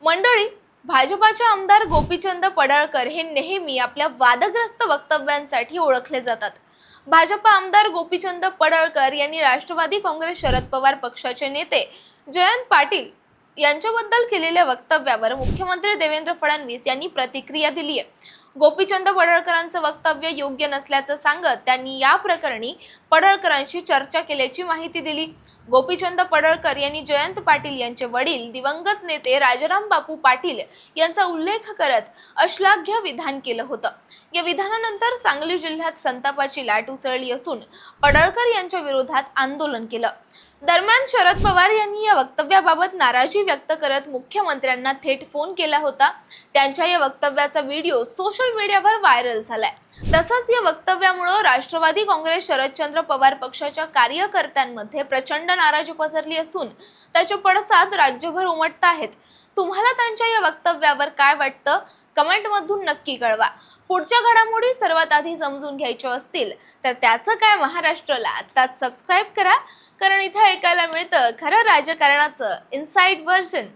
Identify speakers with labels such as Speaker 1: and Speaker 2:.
Speaker 1: मंडळी, भाजपाचे आमदार गोपीचंद पडळकर हे नेहमी आपल्या वादग्रस्त वक्तव्यांसाठी ओळखले जातात. भाजपा आमदार गोपीचंद पडळकर यांनी राष्ट्रवादी काँग्रेस शरद पवार पक्षाचे नेते जयंत पाटील यांच्याबद्दल केलेल्या वक्तव्यावर मुख्यमंत्री देवेंद्र फडणवीस यांनी प्रतिक्रिया दिली आहे. गोपीचंद पडळकरांचं वक्तव्य योग्य नसल्याचं सांगत त्यांनी या प्रकरणी पडळकरांशी चर्चा केल्याची माहिती दिली. गोपीचंद पडळकर यांनी जयंत पाटील यांचे वडील दिवंगत नेते राजाराम बापू पाटील यांचा उल्लेख करत अश्लाघ्य विधान केलं होतं. या विधानानंतर सांगली जिल्ह्यात संतापाची लाट उसळली असून पडळकर यांच्या विरोधात आंदोलन केलं. दरम्यान शरद पवार यांनी या वक्तव्याबाबत नाराजी व्यक्त करत मुख्यमंत्र्यांना थेट फोन केला होता. त्यांच्या या वक्तव्याचा व्हिडिओ सोशल मीडियावर व्हायरल झालाय. तसंच या वक्तव्यामुळे राष्ट्रवादी काँग्रेस शरदचंद्र पवार पक्षाच्या कार्यकर्त्यांमध्ये प्रचंड नाराजी पसरली असून त्याचे पडसाद राज्यभर उमटत आहेत. तुम्हाला त्यांच्या या वक्तव्यावर काय वाटतं? कमेंटमधून नक्की कळवा. पुढच्या घडामोडी सर्वात आधी समजून घ्यायच्या असतील तर त्याचं काय महाराष्ट्राला आत्ताच सबस्क्राईब करा, कारण इथे ऐकायला मिळतं खरं राजकारणाचं इनसाइड व्हर्जन.